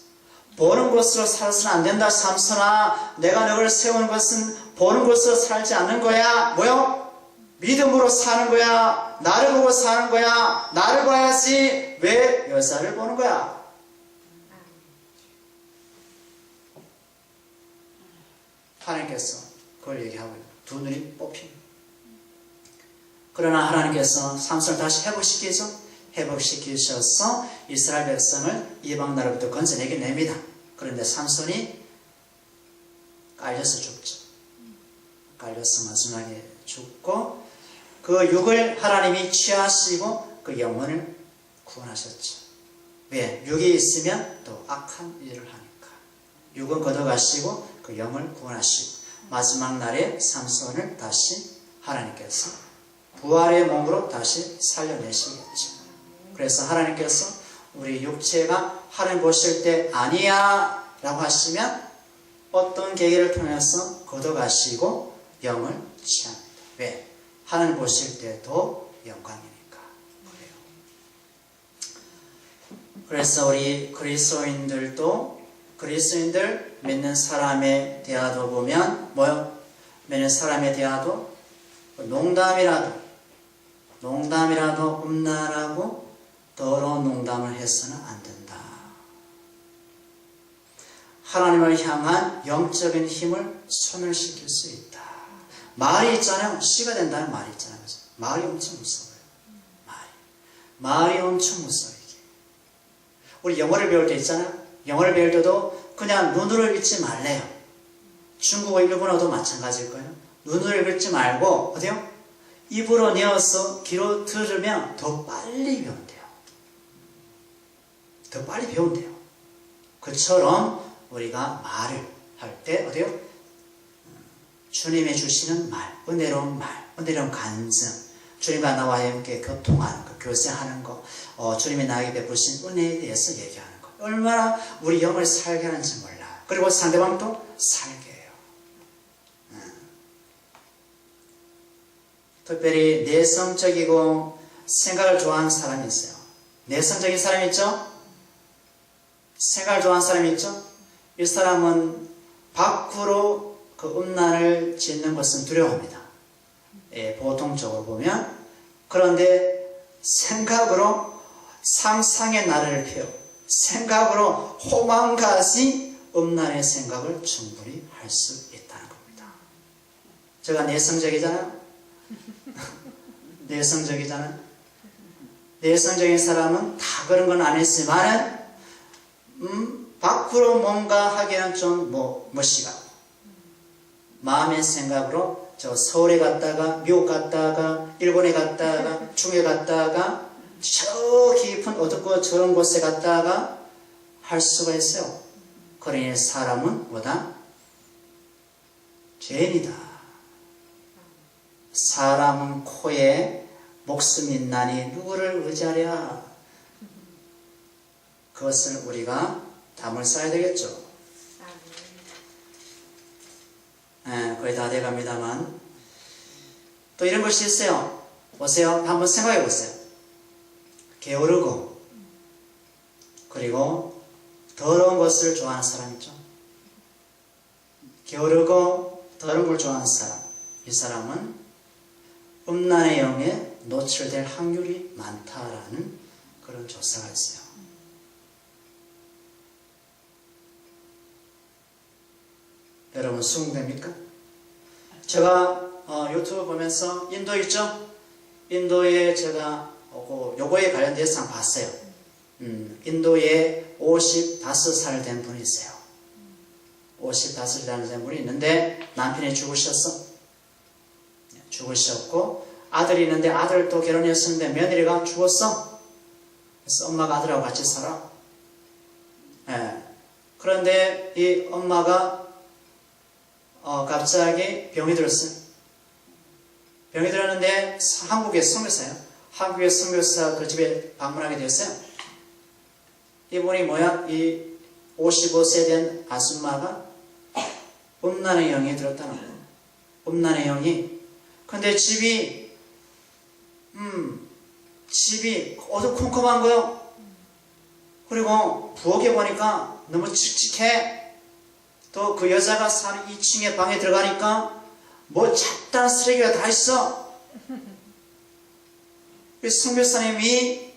보는 것으로 살아서는 안 된다. 삼손아, 내가 너를 세우는 것은 보는 것으로 살지 않는 거야. 뭐요? 믿음으로 사는 거야. 나를 보고 사는 거야. 나를 봐야지. 왜 여자를 보는 거야? 하나님께서 그걸 얘기하고 있어요. 두 눈이 뽑힌. 그러나 하나님께서 삼손을 다시 회복시키죠. 회복시키셔서 이스라엘 백성을 이방 나라부터 건져내게 냅니다. 그런데 삼손이 깔려서 죽죠. 깔려서 마지막에 죽고 그 육을 하나님이 취하시고 그 영혼을 구원하셨죠. 왜? 육이 있으면 또 악한 일을 하니까. 육은 걷어가시고 그 영을 구원하시고 마지막 날에 삼손을 다시 하나님께서 부활의 몸으로 다시 살려내시겠죠. 그래서 하나님께서 우리 육체가 하나님 보실 때 아니야 라고 하시면 어떤 계기를 통해서 걷어가시고 영을 취합니다. 왜? 하나님 보실 때도 영광이니까 그래요. 그래서 우리 그리스도인들 믿는 사람에 대하도 보면 뭐요? 믿는 사람에 대하도 농담이라도 음란하고 더러운 농담을 해서는 안 된다. 하나님을 향한 영적인 힘을 소멸시킬 수 있다. 말이 있잖아요. 씨가 된다는 말이 있잖아요. 말이 엄청 무서워요. 말이 엄청 무서워요. 이게. 우리 영어를 배울 때 있잖아요. 영어를 배울 때도 그냥 눈으로 읽지 말래요. 중국어, 일본어도 마찬가지일 거예요. 눈으로 읽지 말고 어때요? 입으로 내어서 귀로 들으면 더 빨리 배운대요. 더 빨리 배운대요. 그처럼 우리가 말을 할 때 어때요? 주님이 주시는 말, 은혜로운 간증, 주님과 나와 함께 교통하는 거, 교제하는 거, 주님이 나에게 베푸신 은혜에 대해서 얘기하는 거. 얼마나 우리 영을 살게 하는지 몰라요. 그리고 상대방도 살게 해요. 특별히 내성적이고 생각을 좋아하는 사람이 있어요. 내성적인 사람이 있죠? 생각을 좋아하는 사람이 있죠? 이 사람은 밖으로 그 음란을 짓는 것은 두려워합니다. 보통적으로 보면. 그런데 생각으로 상상의 나래를 펴요. 생각으로 호망까지 음란의 생각을 충분히 할 수 있다는 겁니다. 제가 내성적이잖아요. 내성적이잖아요. 내성적인 사람은 다 그런 건 아니지만 밖으로 뭔가 하기는 좀 멋이가고 마음의 생각으로 저 서울에 갔다가 미국 갔다가 일본에 갔다가 중국에 갔다가 저 깊은 어둡고 저런 곳에 갔다가 할 수가 있어요. 그러니 사람은 뭐다? 죄인이다. 사람은 코에 목숨이 있나니 누구를 의지하랴. 그것을 우리가 담을 쌓아야 되겠죠. 거의 다 돼갑니다만 또 이런 것이 있어요. 보세요. 한번 생각해 보세요. 게으르고 그리고 더러운 것을 좋아하는 사람 있죠. 게으르고 더러운 걸 좋아하는 사람, 이 사람은 음란의 영에 노출될 확률이 많다라는 그런 조사가 있어요. 여러분 수긍됩니까? 제가 유튜브 보면서 인도 있죠? 인도에 제가 요거에 관련돼서 한번 봤어요. 인도에 55살 된 분이 있어요. 55살 된 분이 있는데 남편이 죽으셨고 아들이 있는데 아들도 결혼했었는데 며느리가 죽었어. 그래서 엄마가 아들하고 같이 살아. 그런데 이 엄마가 갑자기 병이 들었어요. 병이 들었는데 한국의 선교사예요. 한국의 선교사 그 집에 방문하게 되었어요. 이분이 뭐야? 이 55세 된 아줌마가 음란의 영이 들었다는 거예요. 음란의 영이. 근데 집이 어두컴컴한 거요. 그리고 부엌에 보니까 너무 칙칙해. 또 그 여자가 사는 2층에 방에 들어가니까 뭐 잡다한 쓰레기가 다 있어. 선교사님이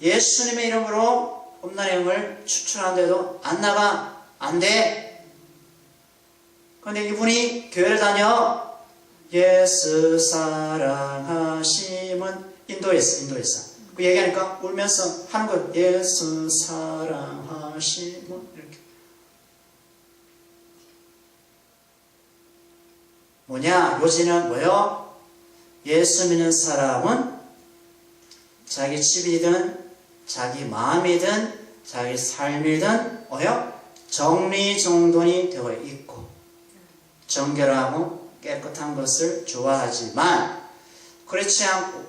예수님의 이름으로 음란의 영을 추출하는데도 안 나가. 안 돼. 그런데 이분이 교회를 다녀. 예수 사랑하심은 인도에서 그 얘기하니까 울면서 하는 거. 예수 사랑하심은 이렇게. 뭐냐? 요지는 뭐요? 예수 믿는 사람은 자기 집이든 자기 마음이든 자기 삶이든 뭐요? 정리정돈이 되어 있고 정결하고 깨끗한 것을 좋아하지만 그렇지 않고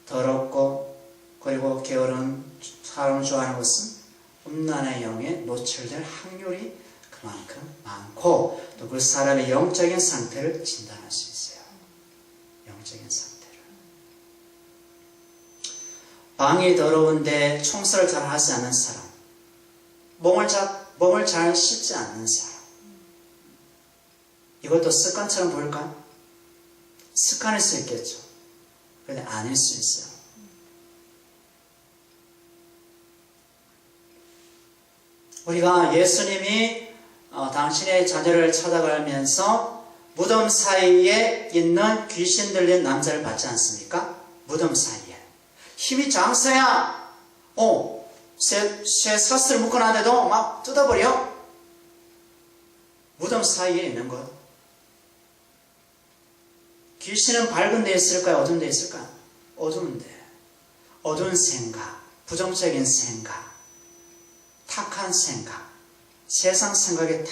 더럽고 그리고 게으른 사람을 좋아하는 것은 음란의 영에 노출될 확률이 그만큼 많고 또 그 사람의 영적인 상태를 진단할 수 있어요. 영적인 상태를. 방이 더러운데 청소를 잘 하지 않는 사람, 몸을 잘 씻지 않는 사람, 이것도 습관처럼 보일까요? 습관일 수 있겠죠. 그런데 아닐 수 있어요. 우리가 예수님이 당신의 자녀를 찾아가면서 무덤 사이에 있는 귀신 들린 남자를 봤지 않습니까? 무덤 사이에. 힘이 장서야. 새 서스를 묶어놨는데도 막 뜯어버려. 무덤 사이에 있는 것. 귀신은 밝은 데 있을까요? 어두운 데 있을까요? 어두운데. 어두운 생각, 부정적인 생각, 탁한 생각, 세상 생각에 다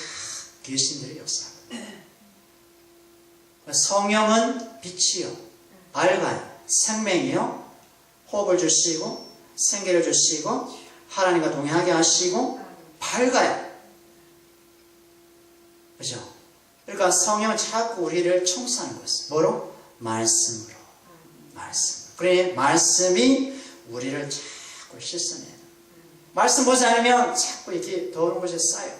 귀신들이 역사합니다. 성령은 빛이요, 밝아요, 생명이요, 호흡을 주시고 생기를 주시고 하나님과 동행하게 하시고 밝아요. 그죠? 그러니까 성령은 자꾸 우리를 청소하는 것이에요. 뭐로? 말씀으로. 말씀으로. 그래, 말씀이 우리를 자꾸 씻어내요. 말씀 보지 않으면 자꾸 이렇게 더러운 것이 쌓여.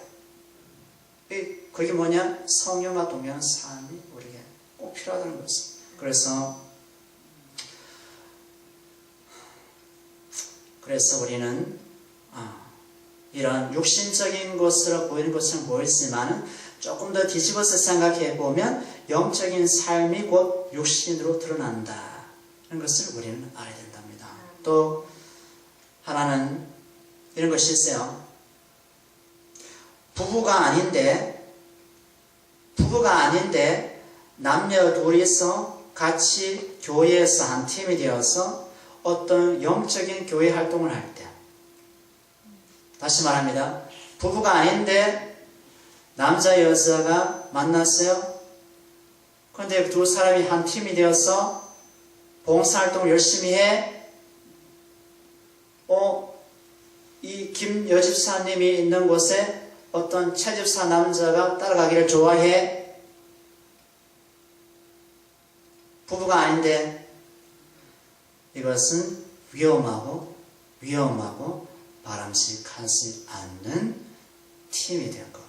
그게 뭐냐? 성령과 동행하는 삶이 우리에게 꼭 필요하다는 것이에요. 그래서 우리는 이런 육신적인 것으로 보이는 것처럼 보이지만 조금 더 뒤집어서 생각해 보면 영적인 삶이 곧 육신으로 드러난다. 이런 것을 우리는 알아야 된답니다. 또 하나는 이런 것이 있어요. 부부가 아닌데 남녀 둘이서 같이 교회에서 한 팀이 되어서 어떤 영적인 교회 활동을 할 때, 다시 말합니다. 부부가 아닌데 남자 여자가 만났어요. 그런데 두 사람이 한 팀이 되어서 봉사활동을 열심히 해. 이 김 여집사님이 있는 곳에 어떤 최집사 남자가 따라가기를 좋아해. 부부가 아닌데 이것은 위험하고 바람직하지 않는 팀이 될 거예요.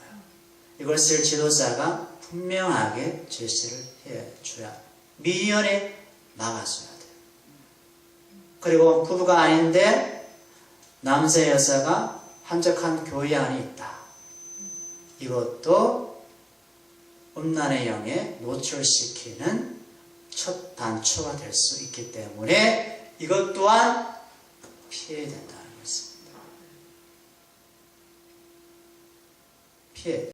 이것을 지도자가 분명하게 제시를 해줘야, 미연에 막아줘야 돼요. 그리고 부부가 아닌데 남자 여자가 한적한 교회 안에 있다. 이것도 음란의 영에 노출시키는 첫 단초가 될 수 있기 때문에 이것 또한 피해야 된다는 것입니다. 피해.